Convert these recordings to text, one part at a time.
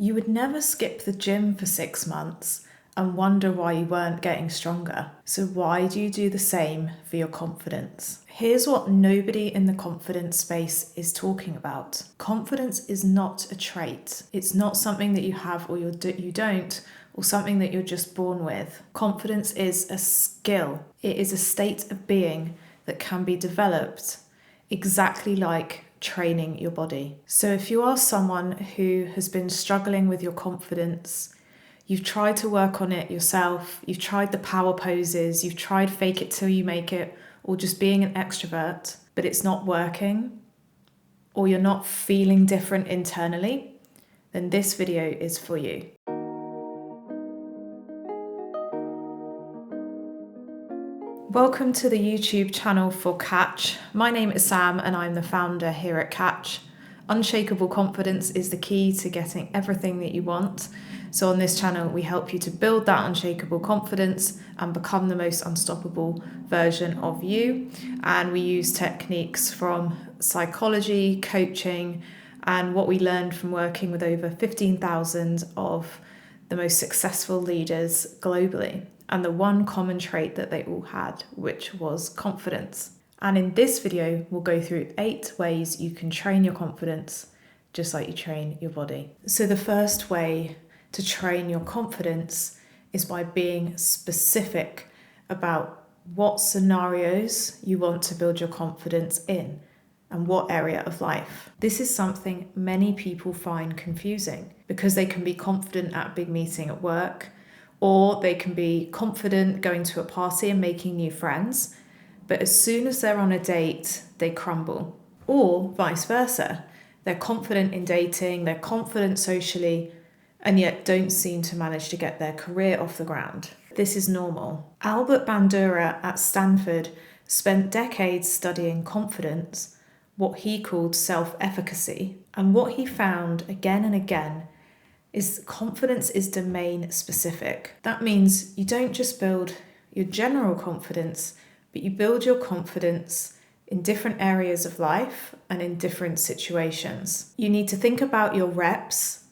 You would never skip the gym for 6 months and wonder why you weren't getting stronger. So why do you do the same for your confidence? Here's what nobody in the confidence space is talking about. Confidence is not a trait. It's not something that you have or you don't, or something that you're just born with. Confidence is a skill. It is a state of being that can be developed exactly like training your body. So if you are someone who has been struggling with your confidence, you've tried to work on it yourself, you've tried the power poses, you've tried fake it till you make it, or just being an extrovert, but it's not working, or you're not feeling different internally, then this video is for you. Welcome to the YouTube channel for Catch. My name is Sam and I'm the founder here at Catch. Unshakable confidence is the key to getting everything that you want. So on this channel, we help you to build that unshakable confidence and become the most unstoppable version of you. And we use techniques from psychology, coaching, and what we learned from working with over 15,000 of the most successful leaders globally. And the one common trait that they all had, which was confidence. And in this video, we'll go through 8 ways you can train your confidence, just like you train your body. So the first way to train your confidence is by being specific about what scenarios you want to build your confidence in and what area of life. This is something many people find confusing because they can be confident at a big meeting at work, or they can be confident going to a party and making new friends, but as soon as they're on a date, they crumble. Or vice versa. They're confident in dating, they're confident socially, and yet don't seem to manage to get their career off the ground. This is normal. Albert Bandura at Stanford spent decades studying confidence, what he called self-efficacy, and what he found again and again is confidence is domain specific. That means you don't just build your general confidence, but you build your confidence in different areas of life and in different situations. You need to think about your reps,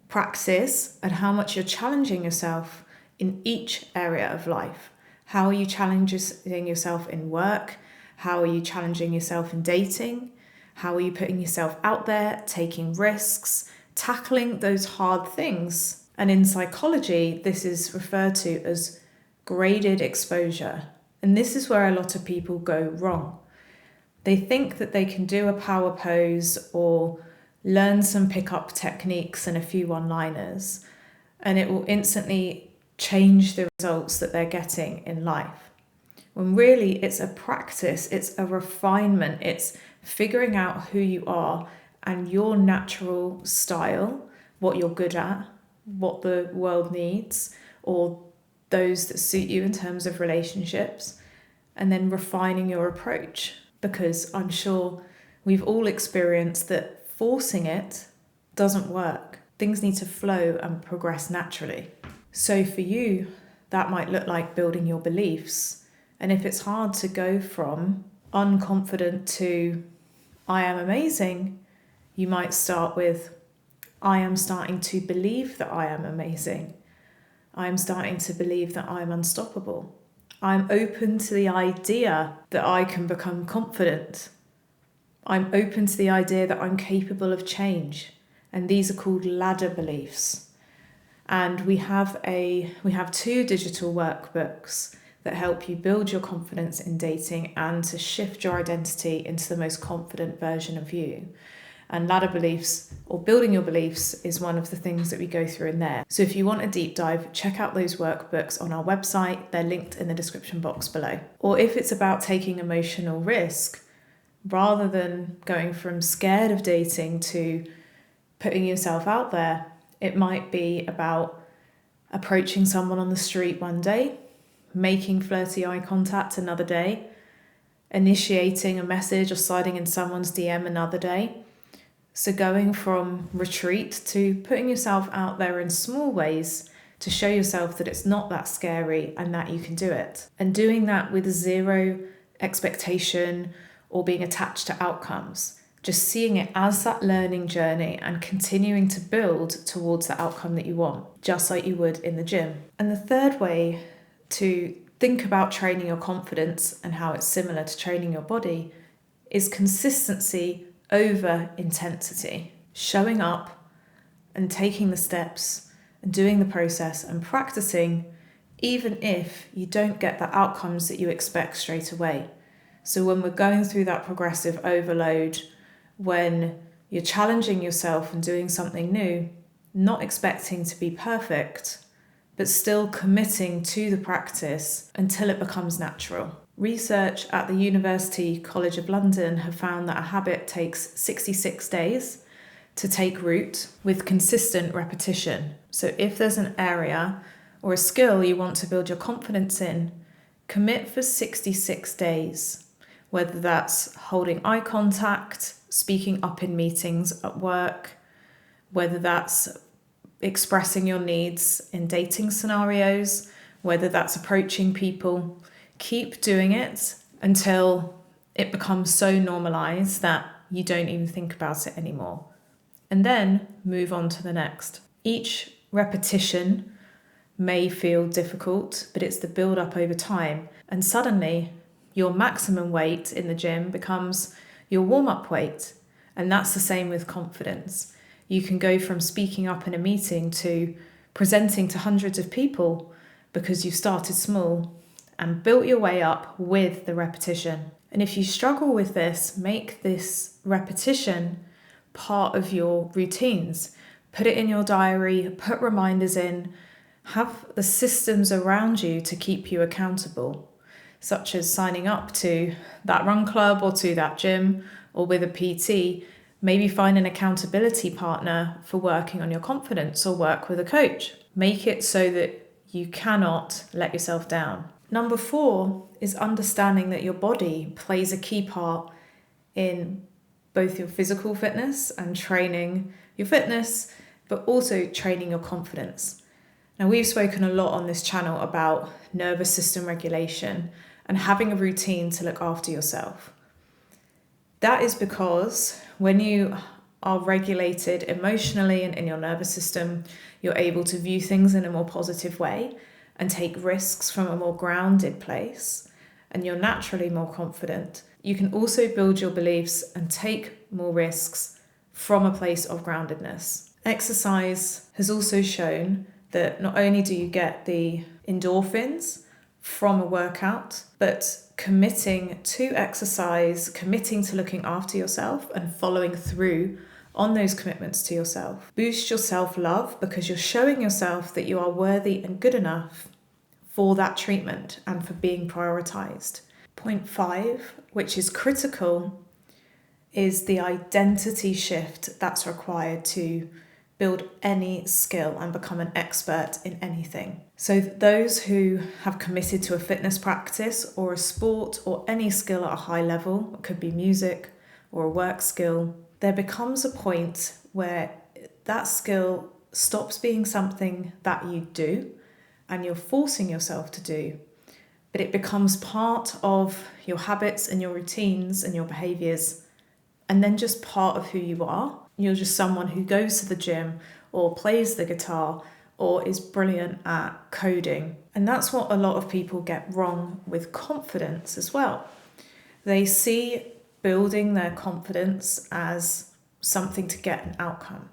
practice, and how much you're challenging yourself in each area of life. How are you challenging yourself in work? How are you challenging yourself in dating? How are you putting yourself out there, taking risks, tackling those hard things? And in psychology, this is referred to as graded exposure. And this is where a lot of people go wrong. They think that they can do a power pose or learn some pickup techniques and a few one-liners, and it will instantly change the results that they're getting in life. When really it's a practice, it's a refinement, it's figuring out who you are and your natural style, what you're good at, what the world needs, or those that suit you in terms of relationships, and then refining your approach. Because I'm sure we've all experienced that forcing it doesn't work. Things need to flow and progress naturally. So for you, that might look like building your beliefs. And if it's hard to go from unconfident to I am amazing, you might start with I am starting to believe that I am amazing. I am starting to believe that I'm unstoppable. I'm open to the idea that I can become confident. I'm open to the idea that I'm capable of change. And these are called ladder beliefs. And we have 2 digital workbooks that help you build your confidence in dating and to shift your identity into the most confident version of you. And ladder beliefs, or building your beliefs, is one of the things that we go through in there. So if you want a deep dive, check out those workbooks on our website. They're linked in the description box below. Or if it's about taking emotional risk, rather than going from scared of dating to putting yourself out there, it might be about approaching someone on the street one day, making flirty eye contact another day, initiating a message or sliding in someone's DM another day. So going from retreat to putting yourself out there in small ways to show yourself that it's not that scary and that you can do it. And doing that with zero expectation or being attached to outcomes. just seeing it as that learning journey and continuing to build towards the outcome that you want, just like you would in the gym. And the third way to think about training your confidence and how it's similar to training your body is consistency over intensity. Showing up and taking the steps and doing the process and practicing, even if you don't get the outcomes that you expect straight away. So when we're going through that progressive overload, when you're challenging yourself and doing something new, not expecting to be perfect, but still committing to the practice until it becomes natural. Research at the University College of London have found that a habit takes 66 days to take root with consistent repetition. So if there's an area or a skill you want to build your confidence in, commit for 66 days, whether that's holding eye contact, speaking up in meetings at work, whether that's expressing your needs in dating scenarios, whether that's approaching people. Keep doing it until it becomes so normalized that you don't even think about it anymore. And then move on to the next. Each repetition may feel difficult, but it's the build up over time. And suddenly your maximum weight in the gym becomes your warm-up weight. And that's the same with confidence. You can go from speaking up in a meeting to presenting to hundreds of people because you started small and built your way up with the repetition. And if you struggle with this, make this repetition part of your routines. Put it in your diary, put reminders in, have the systems around you to keep you accountable, such as signing up to that run club or to that gym or with a PT. Maybe find an accountability partner for working on your confidence or work with a coach. Make it so that you cannot let yourself down. Number 4 is understanding that your body plays a key part in both your physical fitness and training your fitness, but also training your confidence. Now, we've spoken a lot on this channel about nervous system regulation and having a routine to look after yourself. That is because when you are regulated emotionally and in your nervous system, you're able to view things in a more positive way and take risks from a more grounded place, and you're naturally more confident. You can also build your beliefs and take more risks from a place of groundedness. Exercise has also shown that not only do you get the endorphins from a workout, but committing to exercise, committing to looking after yourself and following through on those commitments to yourself. Boost your self-love because you're showing yourself that you are worthy and good enough for that treatment and for being prioritized. Point 5, which is critical, is the identity shift that's required to build any skill and become an expert in anything. So those who have committed to a fitness practice or a sport or any skill at a high level, it could be music or a work skill, there becomes a point where that skill stops being something that you do and you're forcing yourself to do, but it becomes part of your habits and your routines and your behaviors, and then just part of who you are. You're just someone who goes to the gym or plays the guitar or is brilliant at coding. And that's what a lot of people get wrong with confidence as well. They see building their confidence as something to get an outcome.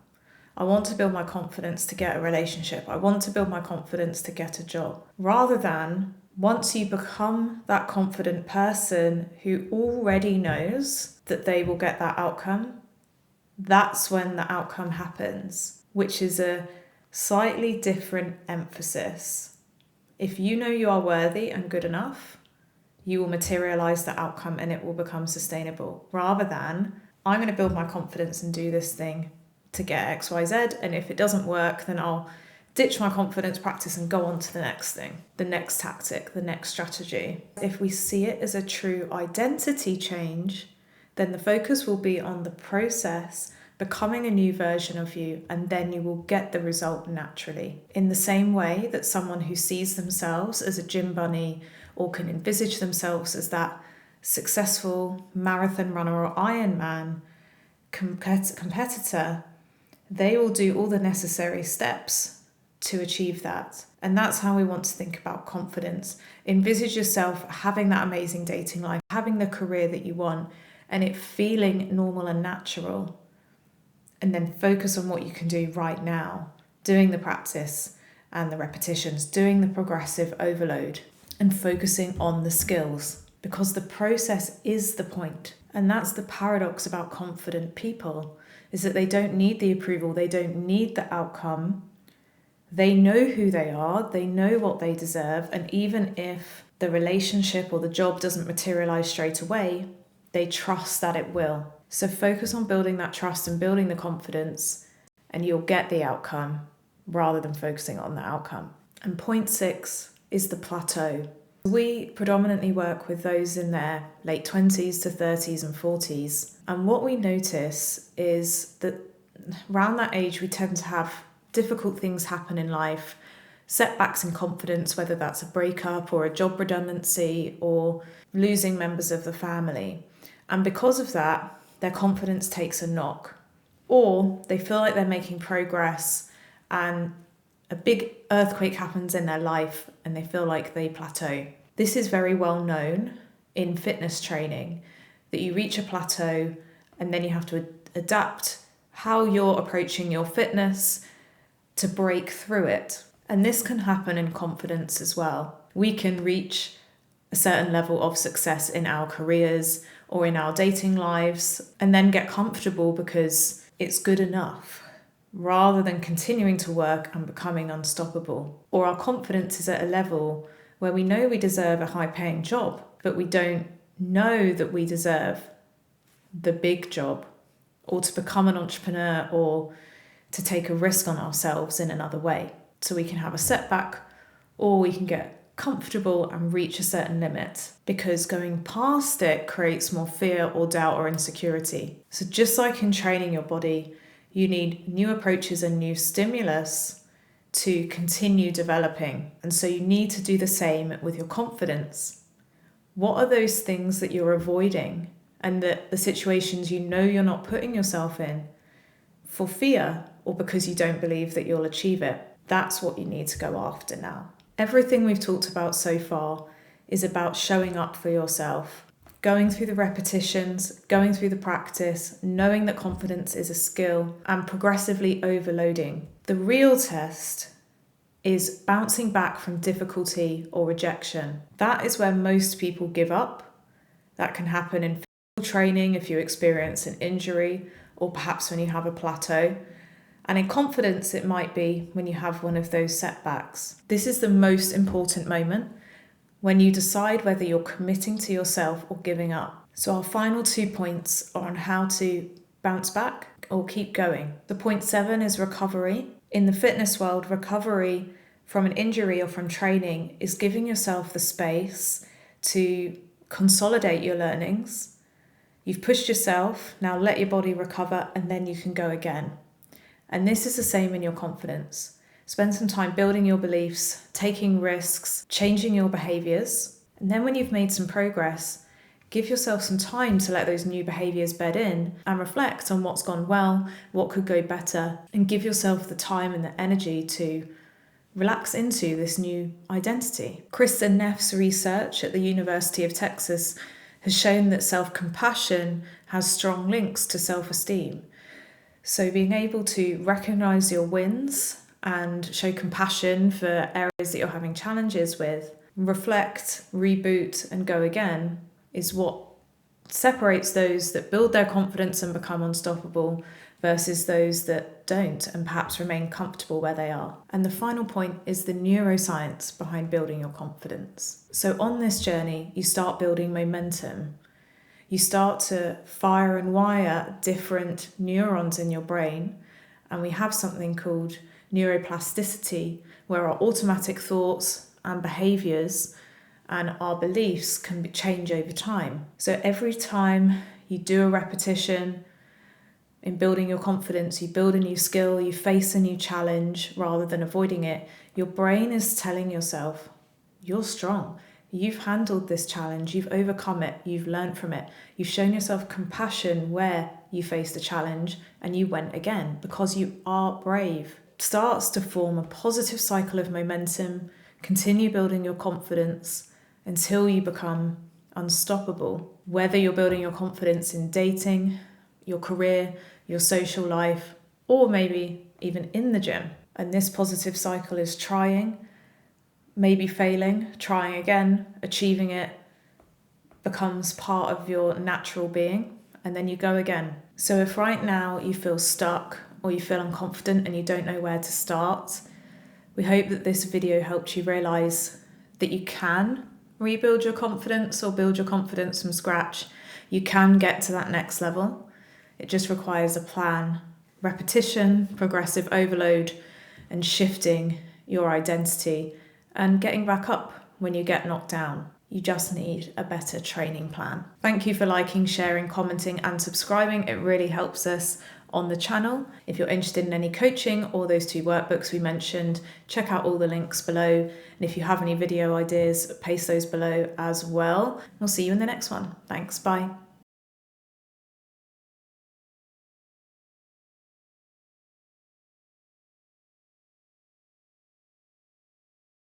I want to build my confidence to get a relationship. I want to build my confidence to get a job. Rather than once you become that confident person who already knows that they will get that outcome, that's when the outcome happens, which is a slightly different emphasis. If you know you are worthy and good enough, you will materialize the outcome and it will become sustainable, rather than I'm going to build my confidence and do this thing to get X, Y, Z, and if it doesn't work, then I'll ditch my confidence practice and go on to the next thing, the next tactic, the next strategy. If we see it as a true identity change, then the focus will be on the process, becoming a new version of you, and then you will get the result naturally. In the same way that someone who sees themselves as a gym bunny or can envisage themselves as that successful marathon runner or Ironman, competitor, they will do all the necessary steps to achieve that. And that's how we want to think about confidence. Envisage yourself having that amazing dating life, having the career that you want, and it feeling normal and natural. And then focus on what you can do right now, doing the practice and the repetitions, doing the progressive overload, and focusing on the skills, because the process is the point. And that's the paradox about confident people, is that they don't need the approval, they don't need the outcome. They know who they are, they know what they deserve, and even if the relationship or the job doesn't materialize straight away, they trust that it will. So focus on building that trust and building the confidence, and you'll get the outcome rather than focusing on the outcome. And point 6 is the plateau. We predominantly work with those in their late 20s to 30s and 40s. And what we notice is that around that age, we tend to have difficult things happen in life, setbacks in confidence, whether that's a breakup or a job redundancy or losing members of the family. And because of that, their confidence takes a knock, or they feel like they're making progress and a big earthquake happens in their life and they feel like they plateau. This is very well known in fitness training, that you reach a plateau and then you have to adapt how you're approaching your fitness to break through it. And this can happen in confidence as well. We can reach a certain level of success in our careers or in our dating lives and then get comfortable because it's good enough, rather than continuing to work and becoming unstoppable. Or our confidence is at a level where we know we deserve a high-paying job, but we don't know that we deserve the big job, or to become an entrepreneur, or to take a risk on ourselves in another way. So we can have a setback, or we can get comfortable and reach a certain limit, because going past it creates more fear or doubt or insecurity. So just like in training your body, you need new approaches and new stimulus to continue developing. And so you need to do the same with your confidence. What are those things that you're avoiding, and the situations you know you're not putting yourself in for fear or because you don't believe that you'll achieve it? That's what you need to go after now. Everything we've talked about so far is about showing up for yourself, going through the repetitions, going through the practice, knowing that confidence is a skill, and progressively overloading. The real test is bouncing back from difficulty or rejection. That is where most people give up. That can happen in physical training if you experience an injury, or perhaps when you have a plateau. And in confidence, it might be when you have one of those setbacks. This is the most important moment, when you decide whether you're committing to yourself or giving up. So our final 2 points are on how to bounce back or keep going. The point 7 is recovery. In the fitness world, recovery from an injury or from training is giving yourself the space to consolidate your learnings. You've pushed yourself, now let your body recover, and then you can go again. And this is the same in your confidence. Spend some time building your beliefs, taking risks, changing your behaviors. And then when you've made some progress, give yourself some time to let those new behaviors bed in and reflect on what's gone well, what could go better, and give yourself the time and the energy to relax into this new identity. Kristen Neff's research at the University of Texas has shown that self-compassion has strong links to self-esteem. So being able to recognize your wins and show compassion for areas that you're having challenges with, reflect, reboot, and go again is what separates those that build their confidence and become unstoppable versus those that don't and perhaps remain comfortable where they are. And the final point is the neuroscience behind building your confidence. So on this journey, you start building momentum. You start to fire and wire different neurons in your brain, and we have something called neuroplasticity, where our automatic thoughts and behaviors and our beliefs can change over time. So every time you do a repetition in building your confidence, you build a new skill, you face a new challenge rather than avoiding it, your brain is telling yourself, you're strong. You've handled this challenge, you've overcome it, you've learned from it, you've shown yourself compassion where you faced a challenge and you went again because you are brave. Starts to form a positive cycle of momentum. Continue building your confidence until you become unstoppable. Whether you're building your confidence in dating, your career, your social life, or maybe even in the gym. And this positive cycle is trying, maybe failing, trying again, achieving it becomes part of your natural being, and then you go again. So if right now you feel stuck or you feel unconfident and you don't know where to start, we hope that this video helped you realise that you can rebuild your confidence or build your confidence from scratch. You can get to that next level. It just requires a plan, repetition, progressive overload, and shifting your identity and getting back up when you get knocked down. You just need a better training plan. Thank you for liking, sharing, commenting, and subscribing. It really helps us on the channel. If you're interested in any coaching or those 2 workbooks we mentioned, check out all the links below. And if you have any video ideas, paste those below as well. We'll see you in the next one. Thanks, bye.